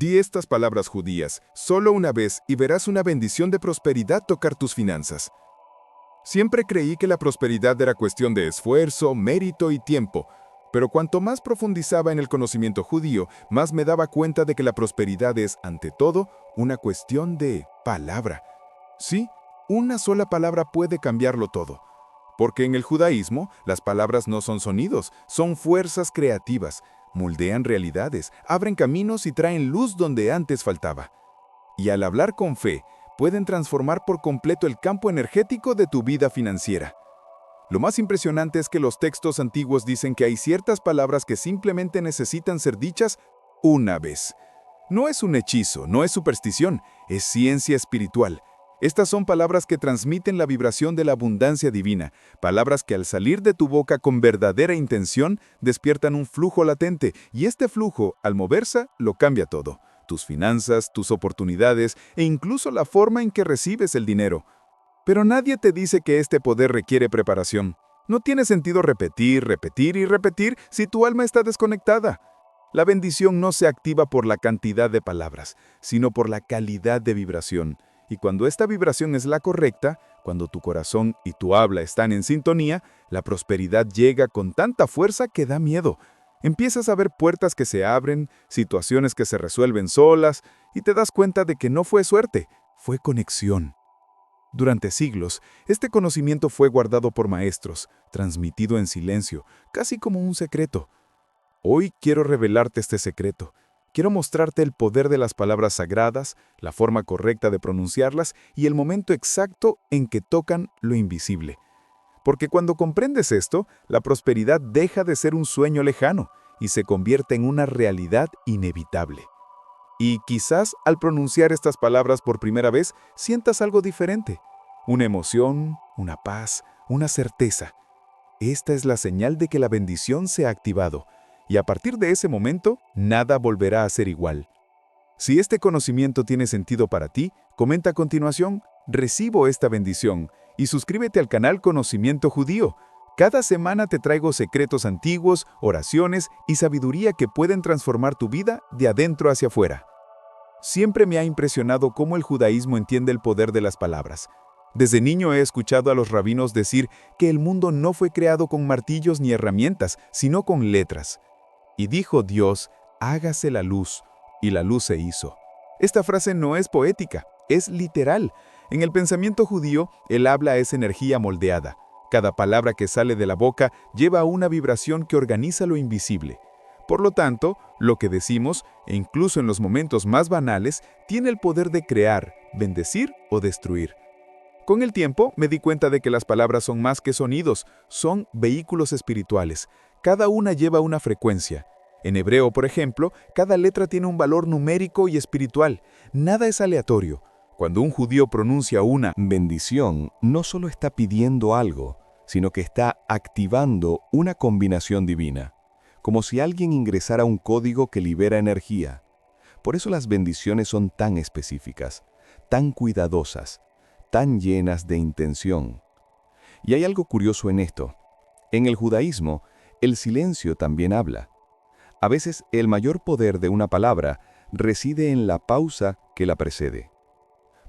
Di estas palabras judías solo una vez y verás una bendición de prosperidad tocar tus finanzas. Siempre creí que la prosperidad era cuestión de esfuerzo, mérito y tiempo, pero cuanto más profundizaba en el conocimiento judío, más me daba cuenta de que la prosperidad es, ante todo, una cuestión de palabra. Sí, una sola palabra puede cambiarlo todo. Porque en el judaísmo, las palabras no son sonidos, son fuerzas creativas, moldean realidades, abren caminos y traen luz donde antes faltaba. Y al hablar con fe, pueden transformar por completo el campo energético de tu vida financiera. Lo más impresionante es que los textos antiguos dicen que hay ciertas palabras que simplemente necesitan ser dichas una vez. No es un hechizo, no es superstición, es ciencia espiritual. Estas son palabras que transmiten la vibración de la abundancia divina, palabras que al salir de tu boca con verdadera intención despiertan un flujo latente, y este flujo, al moverse, lo cambia todo. Tus finanzas, tus oportunidades e incluso la forma en que recibes el dinero. Pero nadie te dice que este poder requiere preparación. No tiene sentido repetir, repetir y repetir si tu alma está desconectada. La bendición no se activa por la cantidad de palabras, sino por la calidad de vibración. Y cuando esta vibración es la correcta, cuando tu corazón y tu habla están en sintonía, la prosperidad llega con tanta fuerza que da miedo. Empiezas a ver puertas que se abren, situaciones que se resuelven solas, y te das cuenta de que no fue suerte, fue conexión. Durante siglos, este conocimiento fue guardado por maestros, transmitido en silencio, casi como un secreto. Hoy quiero revelarte este secreto. Quiero mostrarte el poder de las palabras sagradas, la forma correcta de pronunciarlas y el momento exacto en que tocan lo invisible. Porque cuando comprendes esto, la prosperidad deja de ser un sueño lejano y se convierte en una realidad inevitable. Y quizás al pronunciar estas palabras por primera vez, sientas algo diferente. Una emoción, una paz, una certeza. Esta es la señal de que la bendición se ha activado. Y a partir de ese momento, nada volverá a ser igual. Si este conocimiento tiene sentido para ti, comenta a continuación, recibo esta bendición, y suscríbete al canal Conocimiento Judío. Cada semana te traigo secretos antiguos, oraciones y sabiduría que pueden transformar tu vida de adentro hacia afuera. Siempre me ha impresionado cómo el judaísmo entiende el poder de las palabras. Desde niño he escuchado a los rabinos decir que el mundo no fue creado con martillos ni herramientas, sino con letras. Y dijo Dios, hágase la luz, y la luz se hizo. Esta frase no es poética, es literal. En el pensamiento judío, el habla es energía moldeada. Cada palabra que sale de la boca lleva una vibración que organiza lo invisible. Por lo tanto, lo que decimos, e incluso en los momentos más banales, tiene el poder de crear, bendecir o destruir. Con el tiempo, me di cuenta de que las palabras son más que sonidos, son vehículos espirituales. Cada una lleva una frecuencia. En hebreo, por ejemplo, cada letra tiene un valor numérico y espiritual. Nada es aleatorio. Cuando un judío pronuncia una bendición, no solo está pidiendo algo, sino que está activando una combinación divina, como si alguien ingresara un código que libera energía. Por eso las bendiciones son tan específicas, tan cuidadosas, tan llenas de intención. Y hay algo curioso en esto. En el judaísmo, el silencio también habla. A veces el mayor poder de una palabra reside en la pausa que la precede.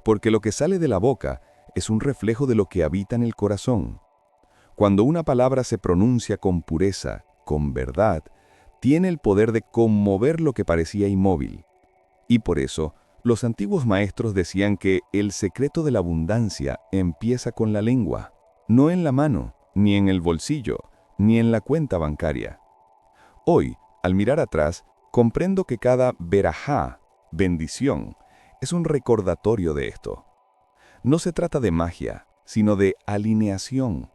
Porque lo que sale de la boca es un reflejo de lo que habita en el corazón. Cuando una palabra se pronuncia con pureza, con verdad, tiene el poder de conmover lo que parecía inmóvil. Y por eso, los antiguos maestros decían que el secreto de la abundancia empieza con la lengua, no en la mano, ni en el bolsillo, ni en la cuenta bancaria. Hoy, al mirar atrás, comprendo que cada verajá, bendición, es un recordatorio de esto. No se trata de magia, sino de alineación.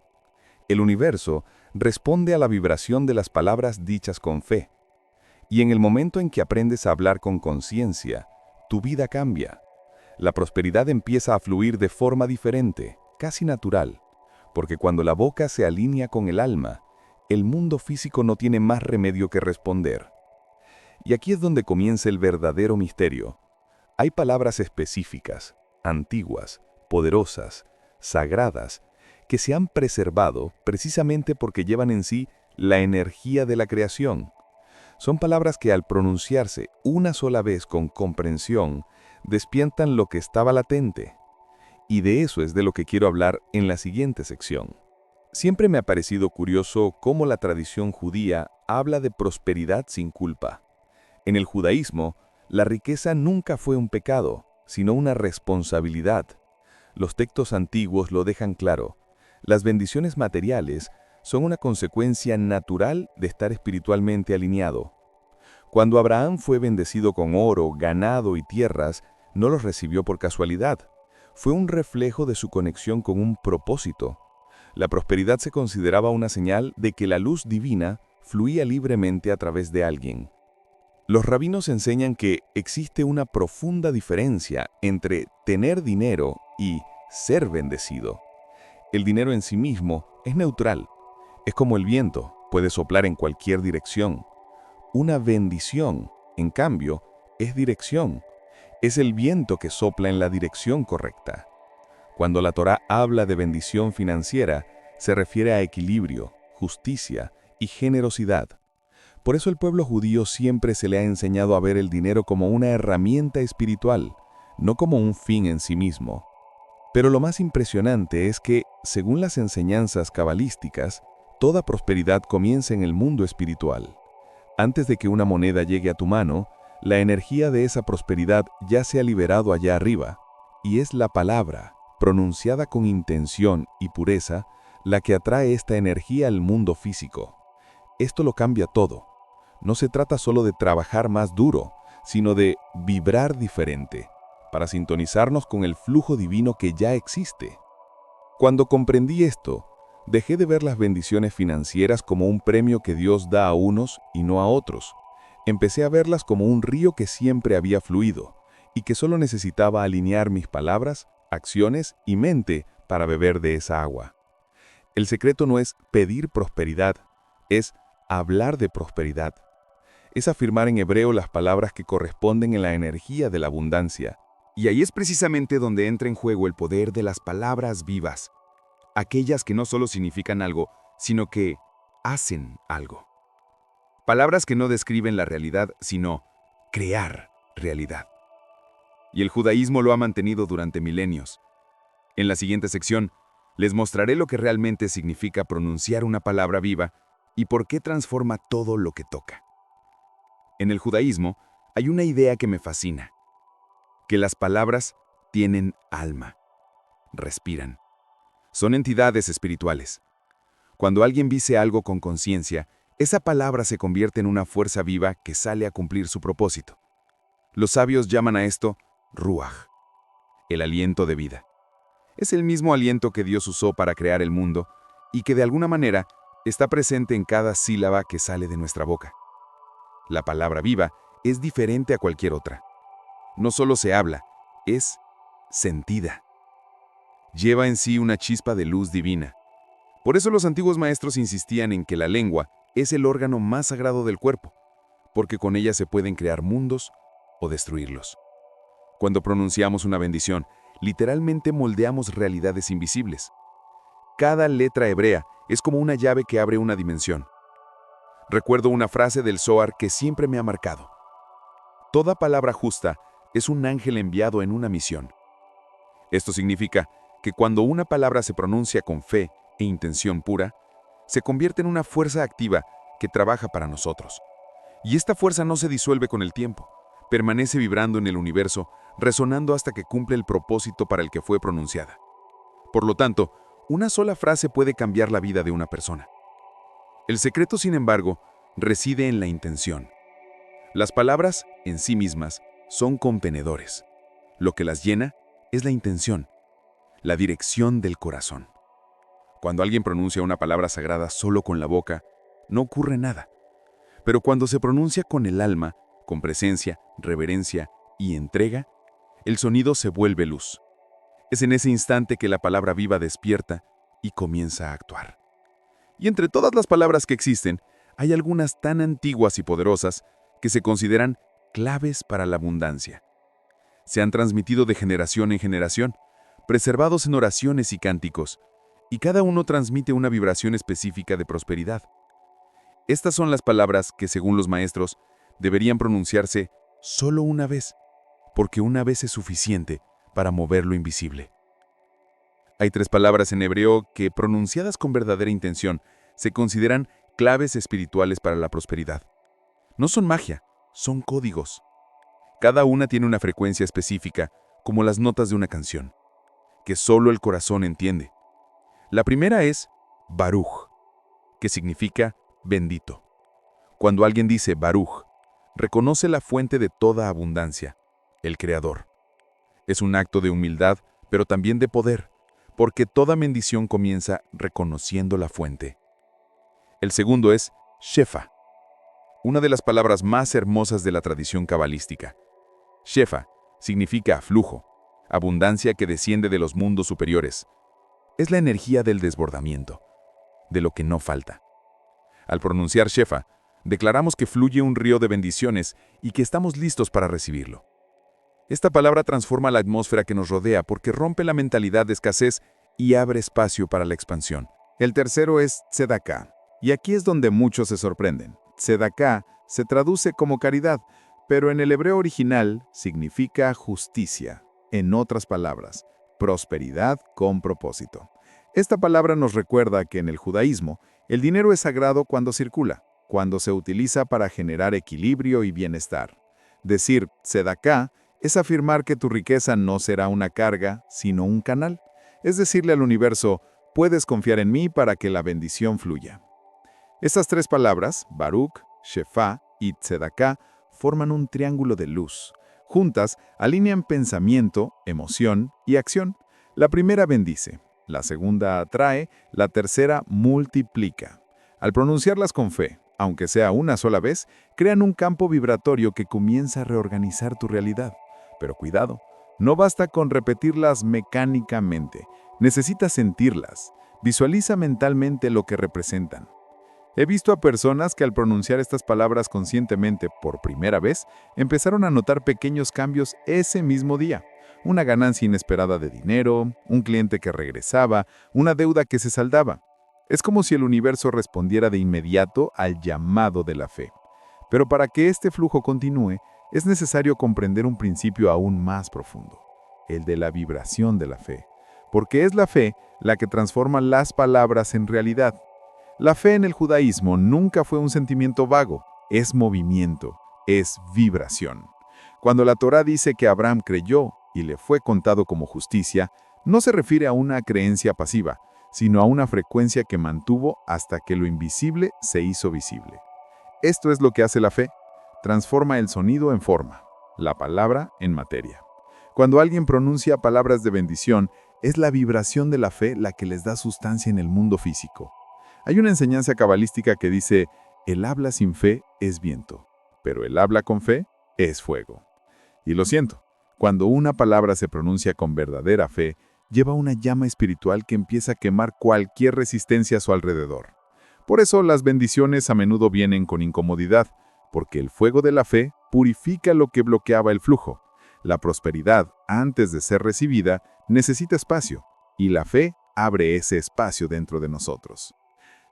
El universo responde a la vibración de las palabras dichas con fe. Y en el momento en que aprendes a hablar con conciencia, tu vida cambia. La prosperidad empieza a fluir de forma diferente, casi natural, porque cuando la boca se alinea con el alma, el mundo físico no tiene más remedio que responder. Y aquí es donde comienza el verdadero misterio. Hay palabras específicas, antiguas, poderosas, sagradas, que se han preservado precisamente porque llevan en sí la energía de la creación. Son palabras que al pronunciarse una sola vez con comprensión, despiertan lo que estaba latente. Y de eso es de lo que quiero hablar en la siguiente sección. Siempre me ha parecido curioso cómo la tradición judía habla de prosperidad sin culpa. En el judaísmo, la riqueza nunca fue un pecado, sino una responsabilidad. Los textos antiguos lo dejan claro. Las bendiciones materiales son una consecuencia natural de estar espiritualmente alineado. Cuando Abraham fue bendecido con oro, ganado y tierras, no los recibió por casualidad. Fue un reflejo de su conexión con un propósito. La prosperidad se consideraba una señal de que la luz divina fluía libremente a través de alguien. Los rabinos enseñan que existe una profunda diferencia entre tener dinero y ser bendecido. El dinero en sí mismo es neutral. Es como el viento, puede soplar en cualquier dirección. Una bendición, en cambio, es dirección. Es el viento que sopla en la dirección correcta. Cuando la Torá habla de bendición financiera, se refiere a equilibrio, justicia y generosidad. Por eso el pueblo judío siempre se le ha enseñado a ver el dinero como una herramienta espiritual, no como un fin en sí mismo. Pero lo más impresionante es que, según las enseñanzas cabalísticas, toda prosperidad comienza en el mundo espiritual. Antes de que una moneda llegue a tu mano, la energía de esa prosperidad ya se ha liberado allá arriba, y es la palabra, pronunciada con intención y pureza, la que atrae esta energía al mundo físico. Esto lo cambia todo. No se trata solo de trabajar más duro, sino de vibrar diferente, para sintonizarnos con el flujo divino que ya existe. Cuando comprendí esto, dejé de ver las bendiciones financieras como un premio que Dios da a unos y no a otros. Empecé a verlas como un río que siempre había fluido y que solo necesitaba alinear mis palabras, acciones y mente para beber de esa agua. El secreto no es pedir prosperidad, es hablar de prosperidad. Es afirmar en hebreo las palabras que corresponden en la energía de la abundancia. Y ahí es precisamente donde entra en juego el poder de las palabras vivas, aquellas que no solo significan algo, sino que hacen algo. Palabras que no describen la realidad, sino crear realidad. Y el judaísmo lo ha mantenido durante milenios. En la siguiente sección, les mostraré lo que realmente significa pronunciar una palabra viva y por qué transforma todo lo que toca. En el judaísmo hay una idea que me fascina, que las palabras tienen alma, respiran. Son entidades espirituales. Cuando alguien dice algo con conciencia, esa palabra se convierte en una fuerza viva que sale a cumplir su propósito. Los sabios llaman a esto ruaj, el aliento de vida. Es el mismo aliento que Dios usó para crear el mundo y que de alguna manera está presente en cada sílaba que sale de nuestra boca. La palabra viva es diferente a cualquier otra. No solo se habla, es sentida. Lleva en sí una chispa de luz divina. Por eso los antiguos maestros insistían en que la lengua es el órgano más sagrado del cuerpo, porque con ella se pueden crear mundos o destruirlos. Cuando pronunciamos una bendición, literalmente moldeamos realidades invisibles. Cada letra hebrea es como una llave que abre una dimensión. Recuerdo una frase del Zohar que siempre me ha marcado. Toda palabra justa es un ángel enviado en una misión. Esto significa que cuando una palabra se pronuncia con fe e intención pura, se convierte en una fuerza activa que trabaja para nosotros. Y esta fuerza no se disuelve con el tiempo, permanece vibrando en el universo, resonando hasta que cumple el propósito para el que fue pronunciada. Por lo tanto, una sola frase puede cambiar la vida de una persona. El secreto, sin embargo, reside en la intención. Las palabras, en sí mismas, son contenedores. Lo que las llena es la intención, la dirección del corazón. Cuando alguien pronuncia una palabra sagrada solo con la boca, no ocurre nada. Pero cuando se pronuncia con el alma, con presencia, reverencia y entrega, el sonido se vuelve luz. Es en ese instante que la palabra viva despierta y comienza a actuar. Y entre todas las palabras que existen, hay algunas tan antiguas y poderosas que se consideran claves para la abundancia. Se han transmitido de generación en generación, preservados en oraciones y cánticos, y cada uno transmite una vibración específica de prosperidad. Estas son las palabras que, según los maestros, deberían pronunciarse solo una vez, porque una vez es suficiente para mover lo invisible. Hay 3 palabras en hebreo que, pronunciadas con verdadera intención, se consideran claves espirituales para la prosperidad. No son magia, son códigos. Cada una tiene una frecuencia específica, como las notas de una canción, que solo el corazón entiende. La primera es Baruch, que significa bendito. Cuando alguien dice Baruch, reconoce la fuente de toda abundancia, el Creador. Es un acto de humildad, pero también de poder, porque toda bendición comienza reconociendo la fuente. El segundo es Shefa, una de las palabras más hermosas de la tradición cabalística. Shefa significa flujo, abundancia que desciende de los mundos superiores. Es la energía del desbordamiento, de lo que no falta. Al pronunciar Shefa, declaramos que fluye un río de bendiciones y que estamos listos para recibirlo. Esta palabra transforma la atmósfera que nos rodea porque rompe la mentalidad de escasez y abre espacio para la expansión. El tercero es tzedaká, y aquí es donde muchos se sorprenden. Tzedaká se traduce como caridad, pero en el hebreo original significa justicia. En otras palabras, prosperidad con propósito. Esta palabra nos recuerda que en el judaísmo, el dinero es sagrado cuando circula, cuando se utiliza para generar equilibrio y bienestar. Decir tzedaká es afirmar que tu riqueza no será una carga, sino un canal. Es decirle al universo, puedes confiar en mí para que la bendición fluya. Estas 3 palabras, Baruch, Shefa y tzedaká, forman un triángulo de luz. Juntas, alinean pensamiento, emoción y acción. La primera bendice, la segunda atrae, la tercera multiplica. Al pronunciarlas con fe, aunque sea una sola vez, crean un campo vibratorio que comienza a reorganizar tu realidad. Pero cuidado, no basta con repetirlas mecánicamente, necesitas sentirlas. Visualiza mentalmente lo que representan. He visto a personas que al pronunciar estas palabras conscientemente por primera vez, empezaron a notar pequeños cambios ese mismo día. Una ganancia inesperada de dinero, un cliente que regresaba, una deuda que se saldaba. Es como si el universo respondiera de inmediato al llamado de la fe. Pero para que este flujo continúe, es necesario comprender un principio aún más profundo, el de la vibración de la fe, porque es la fe la que transforma las palabras en realidad. La fe en el judaísmo nunca fue un sentimiento vago, es movimiento, es vibración. Cuando la Torá dice que Abraham creyó y le fue contado como justicia, no se refiere a una creencia pasiva, sino a una frecuencia que mantuvo hasta que lo invisible se hizo visible. Esto es lo que hace la fe. Transforma el sonido en forma, la palabra en materia. Cuando alguien pronuncia palabras de bendición, es la vibración de la fe la que les da sustancia en el mundo físico. Hay una enseñanza cabalística que dice, el habla sin fe es viento, pero el habla con fe es fuego. Y lo siento, cuando una palabra se pronuncia con verdadera fe, lleva una llama espiritual que empieza a quemar cualquier resistencia a su alrededor. Por eso las bendiciones a menudo vienen con incomodidad, porque el fuego de la fe purifica lo que bloqueaba el flujo. La prosperidad, antes de ser recibida, necesita espacio, y la fe abre ese espacio dentro de nosotros.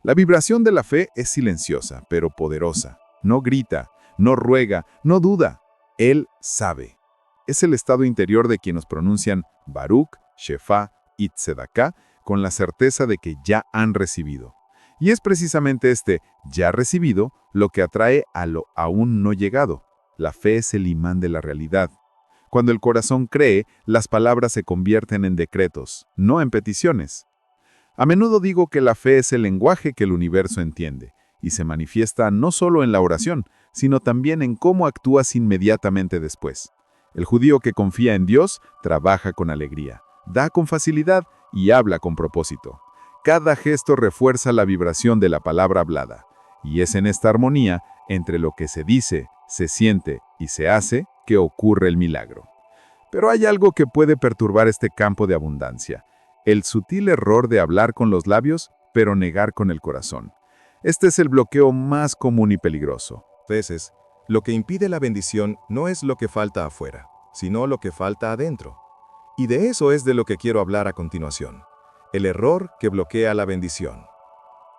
La vibración de la fe es silenciosa, pero poderosa. No grita, no ruega, no duda. Él sabe. Es el estado interior de quienes pronuncian Baruch, Shefa y tzedaká con la certeza de que ya han recibido. Y es precisamente este ya recibido lo que atrae a lo aún no llegado. La fe es el imán de la realidad. Cuando el corazón cree, las palabras se convierten en decretos, no en peticiones. A menudo digo que la fe es el lenguaje que el universo entiende, y se manifiesta no solo en la oración, sino también en cómo actúas inmediatamente después. El judío que confía en Dios trabaja con alegría, da con facilidad y habla con propósito. Cada gesto refuerza la vibración de la palabra hablada, y es en esta armonía entre lo que se dice, se siente y se hace que ocurre el milagro. Pero hay algo que puede perturbar este campo de abundancia: el sutil error de hablar con los labios, pero negar con el corazón. Este es el bloqueo más común y peligroso. A veces, lo que impide la bendición no es lo que falta afuera, sino lo que falta adentro. Y de eso es de lo que quiero hablar a continuación: el error que bloquea la bendición.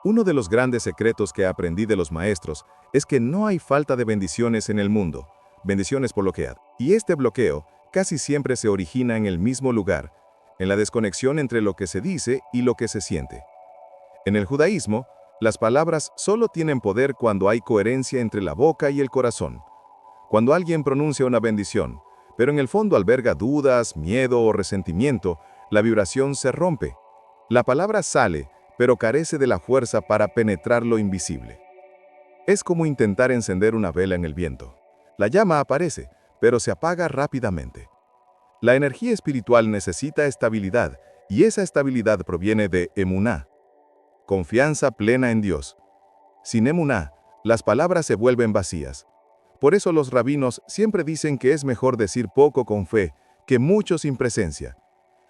Uno de los grandes secretos que aprendí de los maestros es que no hay falta de bendiciones en el mundo, bendiciones por lo que hay. Y este bloqueo casi siempre se origina en el mismo lugar, en la desconexión entre lo que se dice y lo que se siente. En el judaísmo, las palabras solo tienen poder cuando hay coherencia entre la boca y el corazón. Cuando alguien pronuncia una bendición, pero en el fondo alberga dudas, miedo o resentimiento, la vibración se rompe. La palabra sale, pero carece de la fuerza para penetrar lo invisible. Es como intentar encender una vela en el viento. La llama aparece, pero se apaga rápidamente. La energía espiritual necesita estabilidad, y esa estabilidad proviene de emuná, confianza plena en Dios. Sin emuná, las palabras se vuelven vacías. Por eso los rabinos siempre dicen que es mejor decir poco con fe que mucho sin presencia.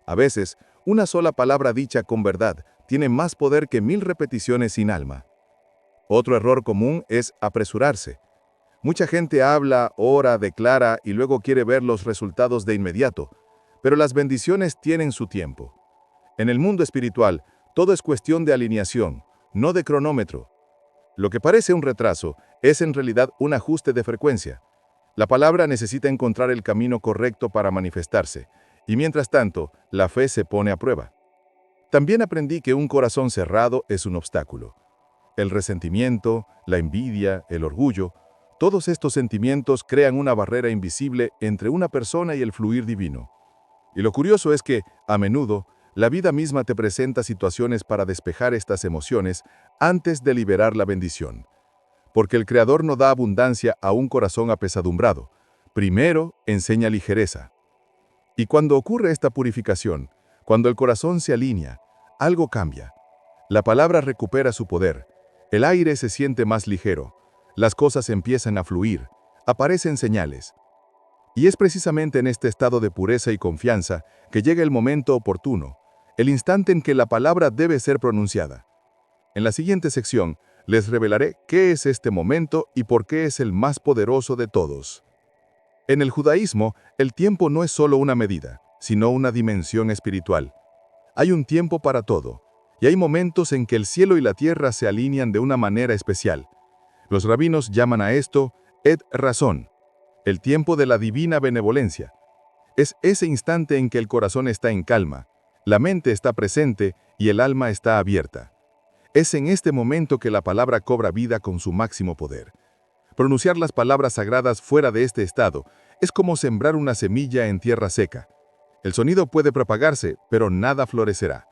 A veces, una sola palabra dicha con verdad tiene más poder que 1000 repeticiones sin alma. Otro error común es apresurarse. Mucha gente habla, ora, declara y luego quiere ver los resultados de inmediato, pero las bendiciones tienen su tiempo. En el mundo espiritual, todo es cuestión de alineación, no de cronómetro. Lo que parece un retraso es en realidad un ajuste de frecuencia. La palabra necesita encontrar el camino correcto para manifestarse, y mientras tanto, la fe se pone a prueba. También aprendí que un corazón cerrado es un obstáculo. El resentimiento, la envidia, el orgullo, todos estos sentimientos crean una barrera invisible entre una persona y el fluir divino. Y lo curioso es que, a menudo, la vida misma te presenta situaciones para despejar estas emociones antes de liberar la bendición. Porque el Creador no da abundancia a un corazón apesadumbrado. Primero, enseña ligereza. Y cuando ocurre esta purificación, cuando el corazón se alinea, algo cambia. La palabra recupera su poder. El aire se siente más ligero. Las cosas empiezan a fluir. Aparecen señales. Y es precisamente en este estado de pureza y confianza que llega el momento oportuno, el instante en que la palabra debe ser pronunciada. En la siguiente sección, les revelaré qué es este momento y por qué es el más poderoso de todos. En el judaísmo, el tiempo no es solo una medida, sino una dimensión espiritual. Hay un tiempo para todo, y hay momentos en que el cielo y la tierra se alinean de una manera especial. Los rabinos llaman a esto et razón, el tiempo de la divina benevolencia. Es ese instante en que el corazón está en calma, la mente está presente y el alma está abierta. Es en este momento que la palabra cobra vida con su máximo poder. Pronunciar las palabras sagradas fuera de este estado es como sembrar una semilla en tierra seca. El sonido puede propagarse, pero nada florecerá.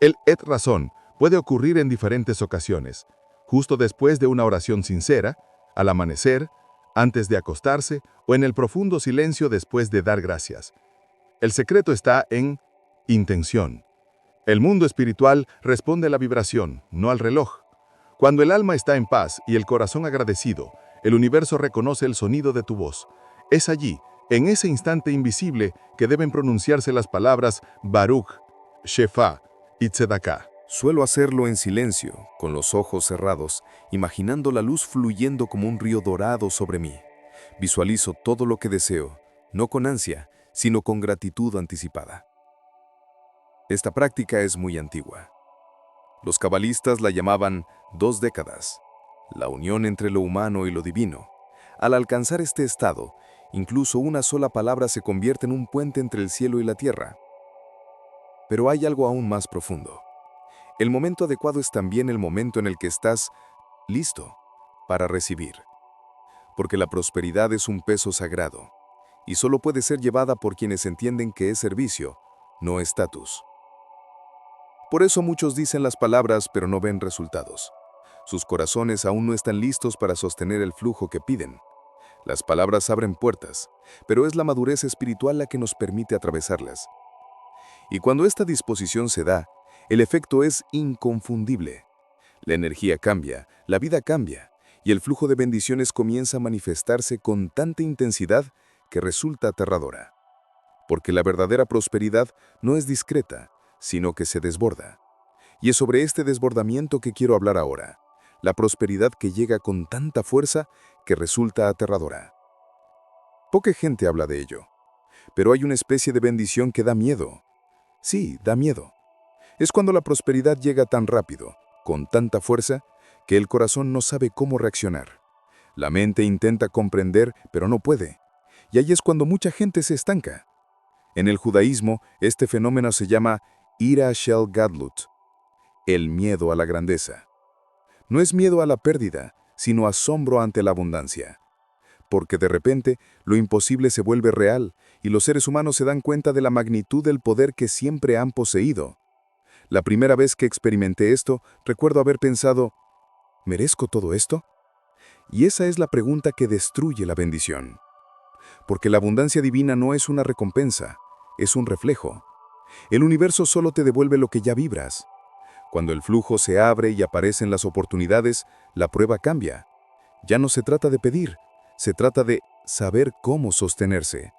El et razón puede ocurrir en diferentes ocasiones, justo después de una oración sincera, al amanecer, antes de acostarse o en el profundo silencio después de dar gracias. El secreto está en intención. El mundo espiritual responde a la vibración, no al reloj. Cuando el alma está en paz y el corazón agradecido, el universo reconoce el sonido de tu voz. Es allí, en ese instante invisible, que deben pronunciarse las palabras Baruch, Shefá y Tzedaká. Suelo hacerlo en silencio, con los ojos cerrados, imaginando la luz fluyendo como un río dorado sobre mí. Visualizo todo lo que deseo, no con ansia, sino con gratitud anticipada. Esta práctica es muy antigua. Los cabalistas la llamaban 2 décadas, la unión entre lo humano y lo divino. Al alcanzar este estado, incluso una sola palabra se convierte en un puente entre el cielo y la tierra. Pero hay algo aún más profundo. El momento adecuado es también el momento en el que estás listo para recibir. Porque la prosperidad es un peso sagrado, y solo puede ser llevada por quienes entienden que es servicio, no estatus. Por eso muchos dicen las palabras pero no ven resultados. Sus corazones aún no están listos para sostener el flujo que piden. Las palabras abren puertas, pero es la madurez espiritual la que nos permite atravesarlas. Y cuando esta disposición se da, el efecto es inconfundible. La energía cambia, la vida cambia, y el flujo de bendiciones comienza a manifestarse con tanta intensidad que resulta aterradora. Porque la verdadera prosperidad no es discreta, sino que se desborda. Y es sobre este desbordamiento que quiero hablar ahora, la prosperidad que llega con tanta fuerza que resulta aterradora. Poca gente habla de ello, pero hay una especie de bendición que da miedo. Sí, da miedo. Es cuando la prosperidad llega tan rápido, con tanta fuerza, que el corazón no sabe cómo reaccionar. La mente intenta comprender, pero no puede. Y ahí es cuando mucha gente se estanca. En el judaísmo, este fenómeno se llama ira shel gadlut, el miedo a la grandeza. No es miedo a la pérdida, sino asombro ante la abundancia. Porque de repente, lo imposible se vuelve real y los seres humanos se dan cuenta de la magnitud del poder que siempre han poseído. La primera vez que experimenté esto, recuerdo haber pensado, ¿merezco todo esto? Y esa es la pregunta que destruye la bendición. Porque la abundancia divina no es una recompensa, es un reflejo. El universo solo te devuelve lo que ya vibras. Cuando el flujo se abre y aparecen las oportunidades, la prueba cambia. Ya no se trata de pedir, se trata de saber cómo sostenerse.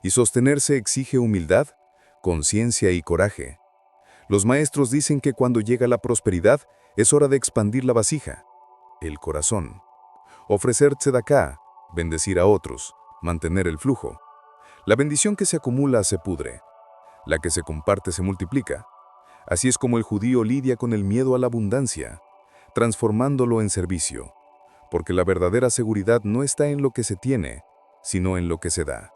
Y sostenerse exige humildad, conciencia y coraje. Los maestros dicen que cuando llega la prosperidad, es hora de expandir la vasija, el corazón. Ofrecer tzedaká, bendecir a otros, mantener el flujo. La bendición que se acumula se pudre. La que se comparte se multiplica. Así es como el judío lidia con el miedo a la abundancia, transformándolo en servicio. Porque la verdadera seguridad no está en lo que se tiene, sino en lo que se da.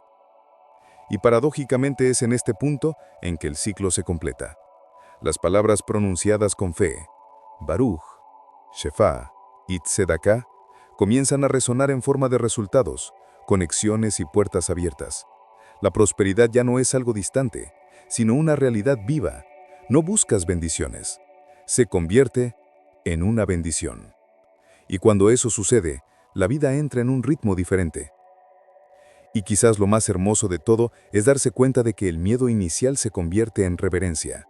Y paradójicamente es en este punto en que el ciclo se completa. Las palabras pronunciadas con fe, Baruch, Shefá y Tzedaká, comienzan a resonar en forma de resultados, conexiones y puertas abiertas. La prosperidad ya no es algo distante, sino una realidad viva. No buscas bendiciones, se convierte en una bendición. Y cuando eso sucede, la vida entra en un ritmo diferente. Y quizás lo más hermoso de todo es darse cuenta de que el miedo inicial se convierte en reverencia.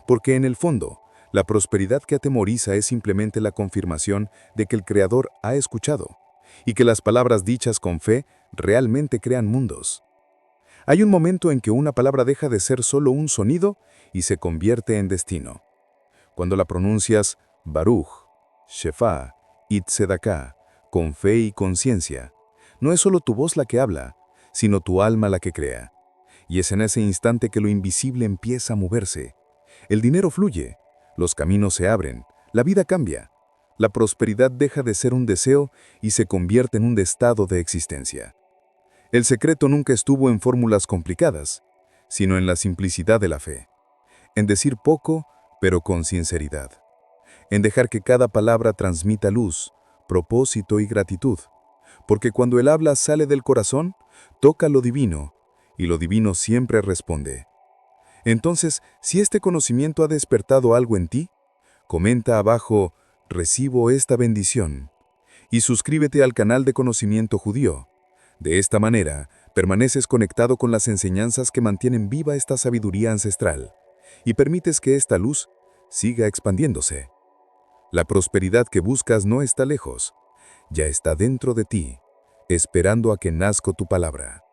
Porque en el fondo, la prosperidad que atemoriza es simplemente la confirmación de que el Creador ha escuchado y que las palabras dichas con fe realmente crean mundos. Hay un momento en que una palabra deja de ser solo un sonido y se convierte en destino. Cuando la pronuncias Baruch, Shefá y Tzedaká con fe y conciencia, no es solo tu voz la que habla, sino tu alma la que crea. Y es en ese instante que lo invisible empieza a moverse. El dinero fluye, los caminos se abren, la vida cambia. La prosperidad deja de ser un deseo y se convierte en un estado de existencia. El secreto nunca estuvo en fórmulas complicadas, sino en la simplicidad de la fe. En decir poco, pero con sinceridad. En dejar que cada palabra transmita luz, propósito y gratitud. Porque cuando el habla sale del corazón, toca lo divino, y lo divino siempre responde. Entonces, si este conocimiento ha despertado algo en ti, comenta abajo, recibo esta bendición, y suscríbete al canal de Conocimiento Judío. De esta manera, permaneces conectado con las enseñanzas que mantienen viva esta sabiduría ancestral, y permites que esta luz siga expandiéndose. La prosperidad que buscas no está lejos, ya está dentro de ti, esperando a que nazca tu palabra.